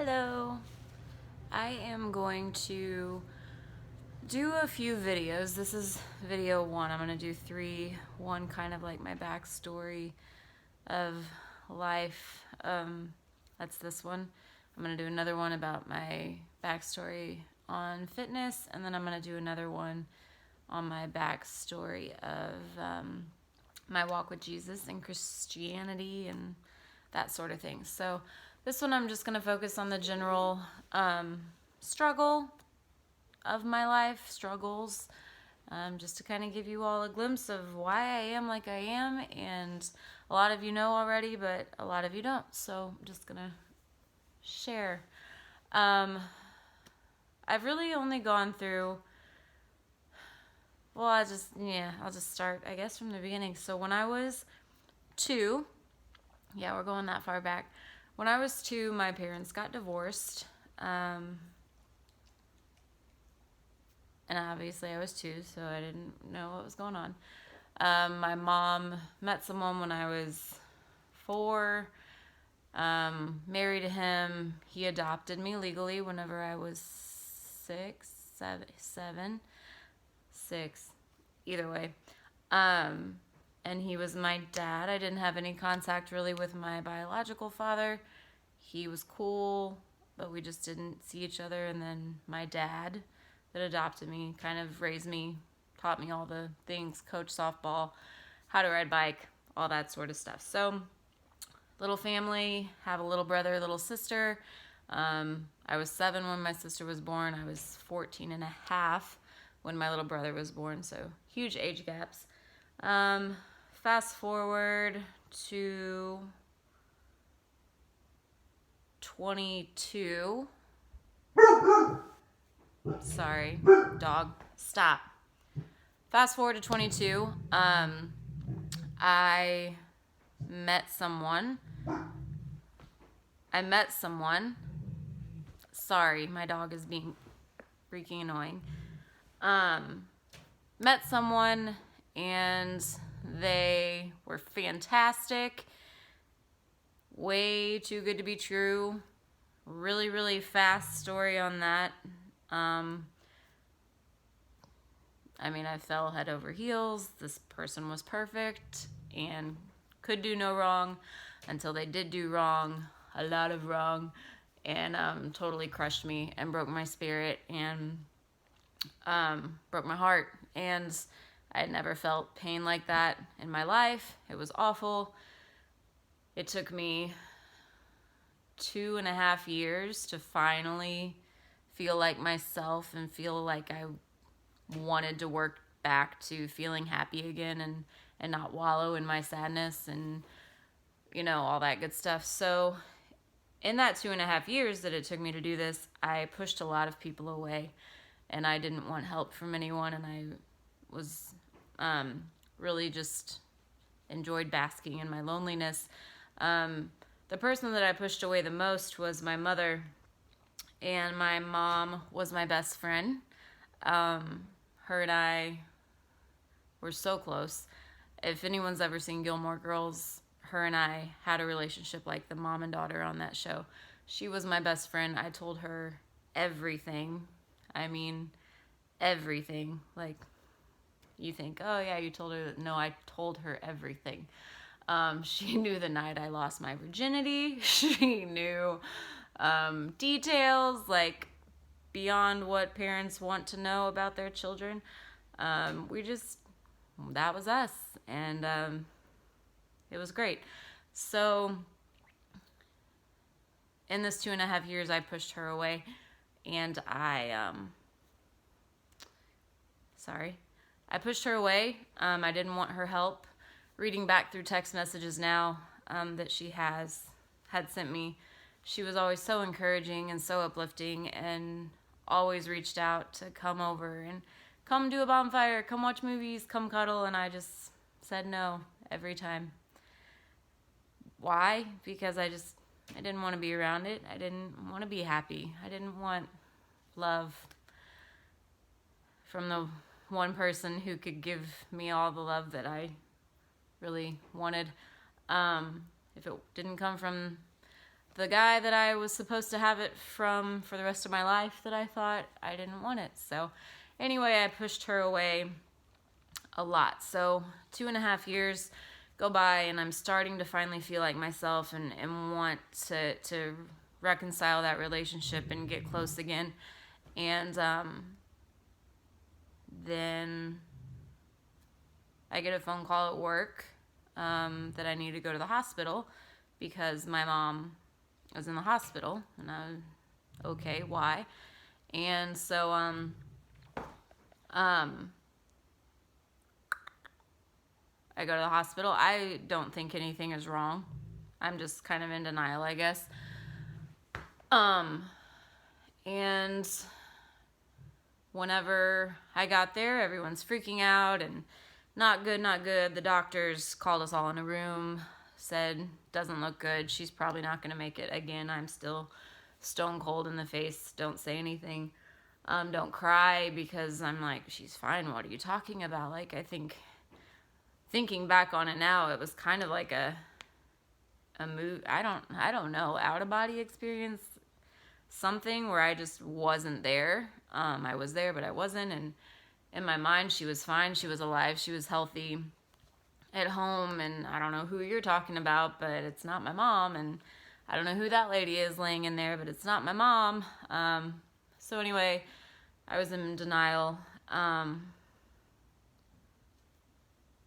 Hello. I am going to do a few videos. This is video one. I'm going to do three. One kind of like my backstory of life. That's this one. I'm going to do another one about my backstory on fitness, and then I'm going to do another one on my backstory of my walk with Jesus and Christianity and that sort of thing. So this one I'm just going to focus on the general struggle of my life, struggles, just to kind of give you all a glimpse of why I am like I am. And a lot of you know already, but a lot of you don't. So I'm just going to share. I've really only gone through, well, I'll just start, I guess, from the beginning. So when I was 2, yeah, we're going that far back. When I was 2, my parents got divorced. And obviously I was 2, so I didn't know what was going on. My mom met someone when I was 4, married him. He adopted me legally whenever I was 6, either way. And he was my dad. I didn't have any contact really with my biological father. He was cool, but we just didn't see each other. And then my dad that adopted me kind of raised me, taught me all the things, coached softball, how to ride bike, all that sort of stuff. So little family, have a little brother, little sister. I was 7 when my sister was born. I was 14 and a half when my little brother was born, so huge age gaps. Fast forward to 22. Sorry, dog, stop. Fast forward to 22. I met someone. Sorry, my dog is being freaking annoying. Met someone and they were fantastic. Way too good to be true. Really, really fast story on that. I fell head over heels. This person was perfect and could do no wrong until they did do wrong, a lot of wrong, and totally crushed me and broke my spirit and broke my heart. And I had never felt pain like that in my life. It was awful. It took me 2.5 years to finally feel like myself and feel like I wanted to work back to feeling happy again and not wallow in my sadness and, all that good stuff. So in that 2.5 years that it took me to do this, I pushed a lot of people away and I didn't want help from anyone, and I was really just enjoyed basking in my loneliness. The person that I pushed away the most was my mother, and my mom was my best friend. Her and I were so close. If anyone's ever seen Gilmore Girls, her and I had a relationship like the mom and daughter on that show. She was my best friend. I told her everything. Everything. Like, you think, oh yeah, you told her. No, I told her everything. She knew the night I lost my virginity. She knew details, like, beyond what parents want to know about their children. That was us. And it was great. So in this 2.5 years, I pushed her away, and I pushed her away. I didn't want her help. Reading back through text messages now that she had sent me, she was always so encouraging and so uplifting and always reached out to come over and come do a bonfire, come watch movies, come cuddle, and I just said no every time. Why? Because I didn't want to be around it. I didn't want to be happy. I didn't want love from the one person who could give me all the love that I really wanted. If it didn't come from the guy that I was supposed to have it from for the rest of my life that I thought I didn't want it. So anyway, I pushed her away a lot. So 2.5 years go by, and I'm starting to finally feel like myself and want to reconcile that relationship and get close again. And then I get a phone call at work that I need to go to the hospital because my mom was in the hospital. And I was, okay, why? And so I go to the hospital. I don't think anything is wrong. I'm just kind of in denial, I guess. And whenever I got there, everyone's freaking out and not good, not good. The doctors called us all in a room, said, doesn't look good. She's probably not going to make it. Again, I'm still stone cold in the face. Don't say anything. Don't cry, because I'm like, she's fine. What are you talking about? Like, I think, thinking back on it now, it was kind of like a move. I don't know, out of body experience, something where I just wasn't there. I was there, but I wasn't. And in my mind, she was fine. She was alive. She was healthy at home. And I don't know who you're talking about, but it's not my mom. And I don't know who that lady is laying in there, but it's not my mom. So anyway, I was in denial.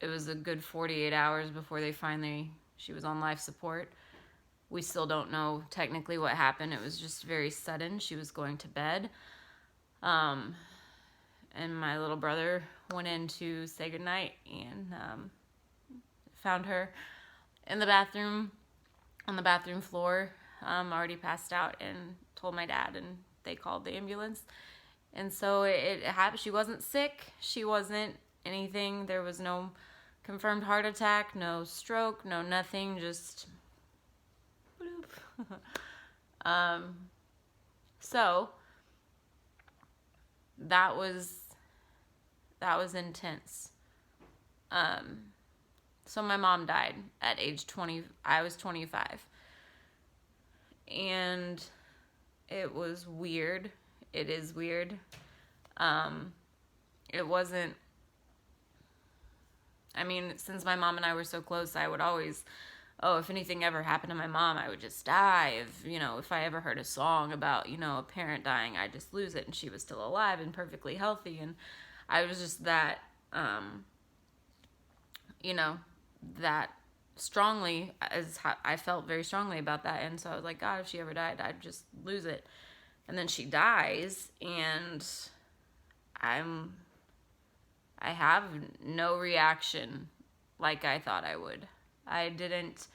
It was a good 48 hours before she was on life support. We still don't know technically what happened. It was just very sudden. She was going to bed. And my little brother went in to say goodnight and found her in the bathroom, on the bathroom floor, already passed out, and told my dad, and they called the ambulance. And so it happened. She wasn't sick. She wasn't anything. There was no confirmed heart attack, no stroke, no nothing, just bloop. So that was intense. So my mom died at age 20. I was 25. And it was weird. It is weird. It wasn't, I mean, since my mom and I were so close, I would always, if anything ever happened to my mom, I would just die. If I ever heard a song about, a parent dying, I'd just lose it. And she was still alive and perfectly healthy. And I was just that, that strongly, I felt very strongly about that. And so I was like, God, if she ever died, I'd just lose it. And then she dies, and I have no reaction like I thought I would. I didn't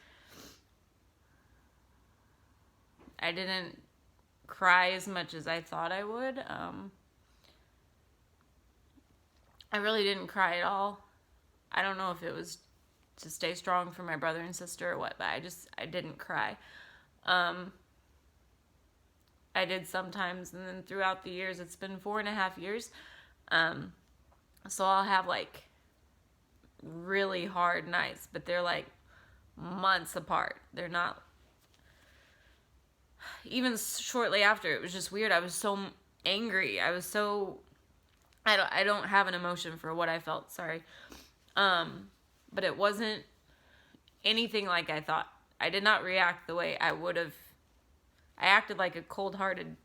cry as much as I thought I would. I really didn't cry at all. I don't know if it was to stay strong for my brother and sister or what, but I didn't cry. I did sometimes, and then throughout the years, it's been 4.5 years. So I'll have like really hard nights, but they're like months apart. They're not, even shortly after, it was just weird. I was so angry. I don't have an emotion for what I felt, sorry. But it wasn't anything like I thought. I did not react the way I would have. I acted like a cold-hearted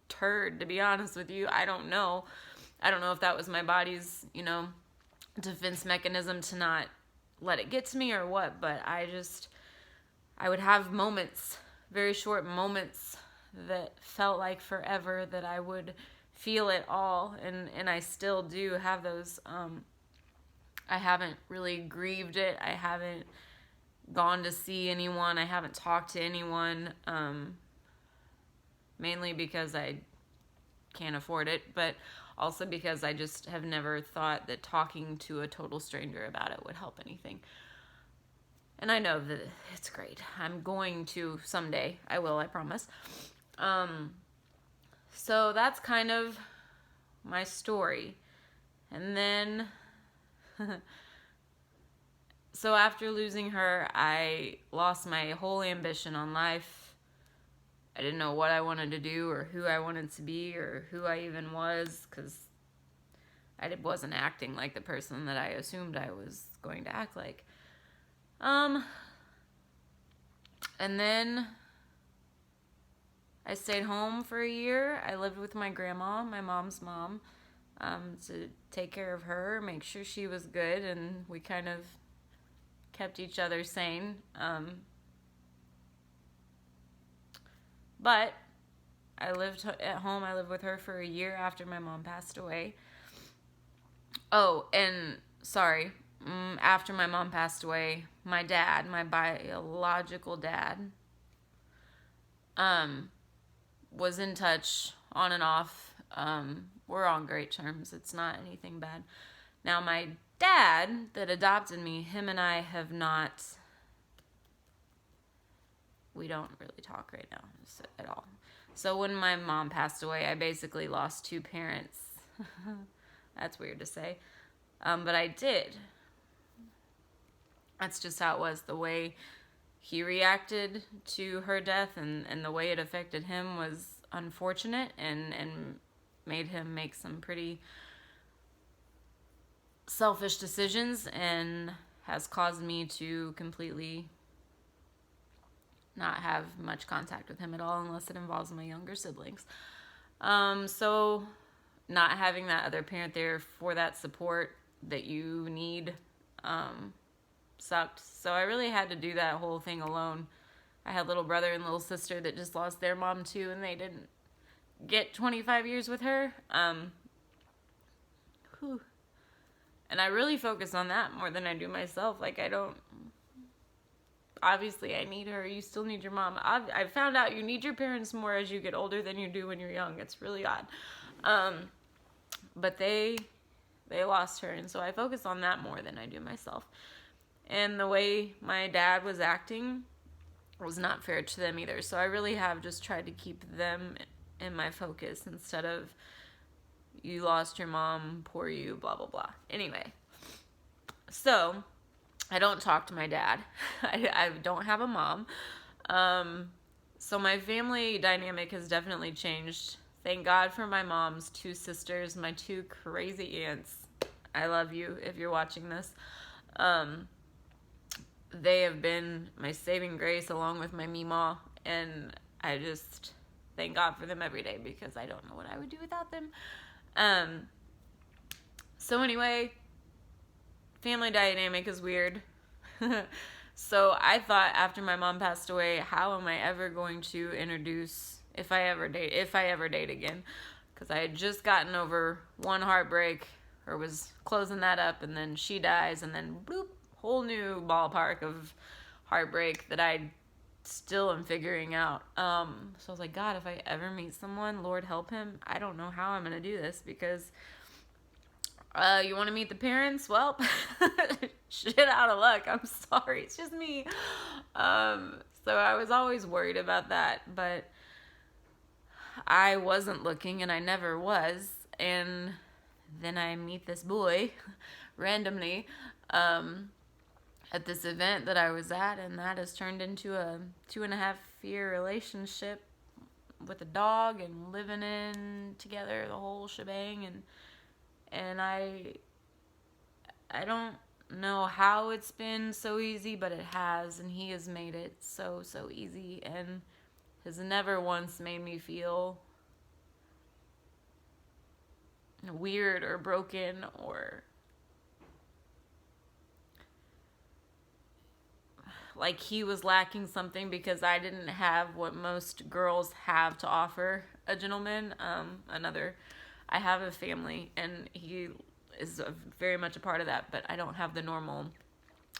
turd, to be honest with you. I don't know if that was my body's, defense mechanism to not let it get to me or what, but I would have moments, very short moments that felt like forever, that I would feel it all, and I still do have those. I haven't really grieved it. I haven't gone to see anyone. I haven't talked to anyone, mainly because I can't afford it, but also because I just have never thought that talking to a total stranger about it would help anything. And I know that it's great. I'm going to someday. I will, I promise. So that's kind of my story. And then, so after losing her, I lost my whole ambition on life. I didn't know what I wanted to do or who I wanted to be or who I even was, because wasn't acting like the person that I assumed I was going to act like. And then I stayed home for a year. I lived with my grandma, my mom's mom, to take care of her, make sure she was good, and we kind of kept each other sane. But I lived at home. I lived with her for a year after my mom passed away. Oh, and sorry, after my mom passed away, my dad, my biological dad, was in touch on and off. We're on great terms. It's not anything bad. Now, my dad that adopted me, him and I have not, we don't really talk right now at all. So when my mom passed away, I basically lost two parents. That's weird to say. But I did. That's just how it was. The way he reacted to her death and the way it affected him was unfortunate and made him make some pretty selfish decisions and has caused me to completely not have much contact with him at all unless it involves my younger siblings. So not having that other parent there for that support that you need sucked. So I really had to do that whole thing alone. I had little brother and little sister that just lost their mom too, and they didn't get 25 years with her. And I really focus on that more than I do myself. Like, I don't, obviously I need her. You still need your mom. I've found out you need your parents more as you get older than you do when you're young. It's really odd. But they lost her, and so I focus on that more than I do myself. And the way my dad was acting was not fair to them either. So I really have just tried to keep them in my focus instead of, you lost your mom, poor you, blah, blah, blah. Anyway, so I don't talk to my dad. I don't have a mom. So my family dynamic has definitely changed. Thank God for my mom's two sisters, my two crazy aunts. I love you if you're watching this. They have been my saving grace along with my meemaw, and I just thank God for them every day because I don't know what I would do without them. So anyway, family dynamic is weird. So I thought after my mom passed away, how am I ever going to introduce, if I ever date again, because I had just gotten over one heartbreak, or was closing that up, and then she dies, and then bloop, whole new ballpark of heartbreak that I still am figuring out. So I was like, God, if I ever meet someone, Lord help him. I don't know how I'm gonna do this, because you want to meet the parents? Well, shit out of luck. I'm sorry. It's just me. So I was always worried about that, but I wasn't looking, and I never was. And then I meet this boy randomly at this event that I was at, and that has turned into a 2.5-year relationship with a dog and living in together, the whole shebang. And I don't know how it's been so easy, but it has, and he has made it so easy, and has never once made me feel weird or broken or like he was lacking something because I didn't have what most girls have to offer a gentleman. I have a family, and he is very much a part of that, but I don't have the normal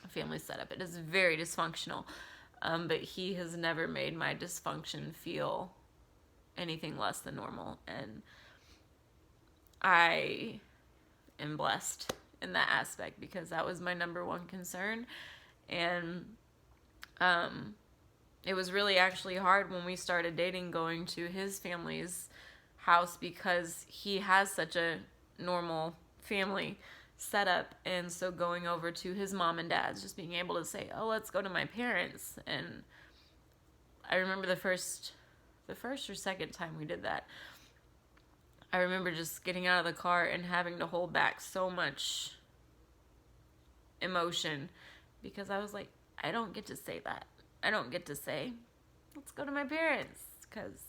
family setup. It is very dysfunctional, but he has never made my dysfunction feel anything less than normal, and I am blessed in that aspect because that was my number one concern. And it was really actually hard when we started dating going to his family's house because he has such a normal family setup, and so going over to his mom and dad's, just being able to say, oh, let's go to my parents. And I remember the first the first or second time we did that, I remember just getting out of the car and having to hold back so much emotion because I was like, I don't get to say that. I don't get to say, let's go to my parents, because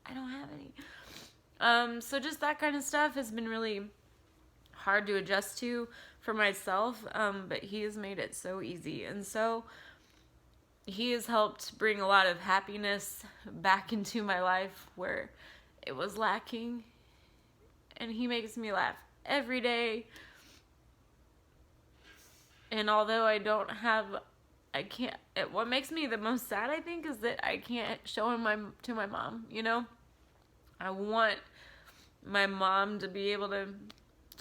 I don't have any. So just that kind of stuff has been really hard to adjust to for myself, but he has made it so easy. And so he has helped bring a lot of happiness back into my life where it was lacking. And he makes me laugh every day. And although I can't, what makes me the most sad, I think, is that I can't show him to my mom, you know? I want my mom to be able to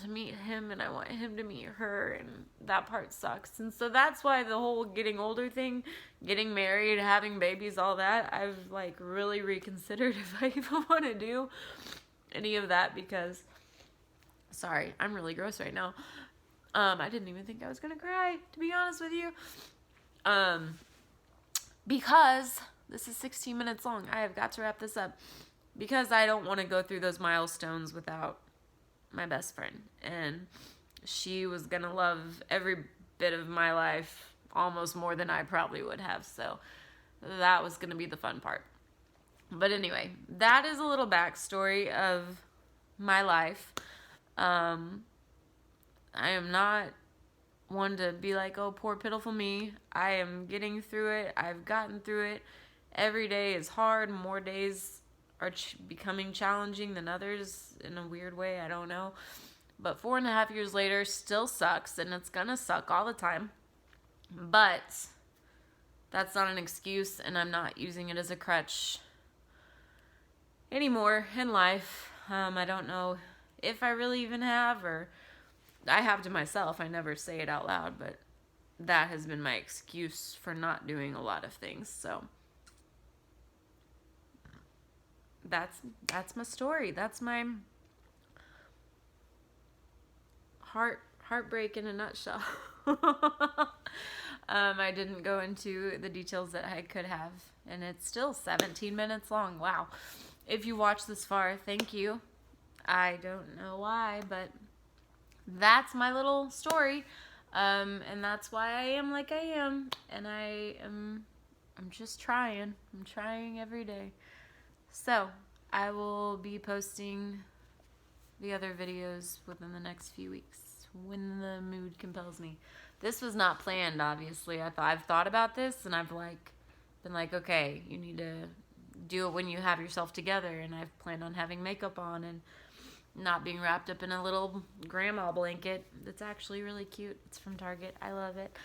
meet him, and I want him to meet her, and that part sucks. And so that's why the whole getting older thing, getting married, having babies, all that, I've like really reconsidered if I even want to do any of that, because, sorry, I'm really gross right now. I didn't even think I was gonna cry, to be honest with you. Because this is 16 minutes long. I have got to wrap this up. Because I don't want to go through those milestones without my best friend. And she was gonna love every bit of my life almost more than I probably would have. So that was gonna be the fun part. But anyway, that is a little backstory of my life. I am not one to be like, oh, poor pitiful me. I am getting through it. I've gotten through it. Every day is hard. More days are becoming challenging than others in a weird way. I don't know. But 4.5 years later still sucks, and it's gonna suck all the time. But that's not an excuse, and I'm not using it as a crutch anymore in life. I don't know if I really even have, or I have to myself. I never say it out loud, but that has been my excuse for not doing a lot of things. So that's my story. That's my heartbreak in a nutshell. I didn't go into the details that I could have, and it's still 17 minutes long. Wow. If you watched this far, thank you. I don't know why, but that's my little story, and that's why I am like I am, and I'm just trying. I'm trying every day. So I will be posting the other videos within the next few weeks when the mood compels me. This was not planned, obviously. I've thought about this, and I've been like, okay, you need to do it when you have yourself together, and I've planned on having makeup on and not being wrapped up in a little grandma blanket that's actually really cute. It's from Target. I love it.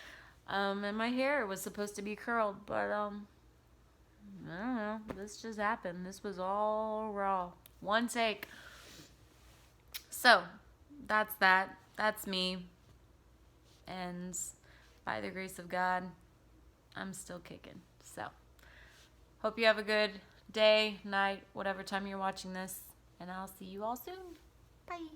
And my hair was supposed to be curled, but I don't know. This just happened. This was all raw. One take. So that's that. That's me. And by the grace of God, I'm still kicking. So hope you have a good day, night, whatever time you're watching this. And I'll see you all soon. Bye.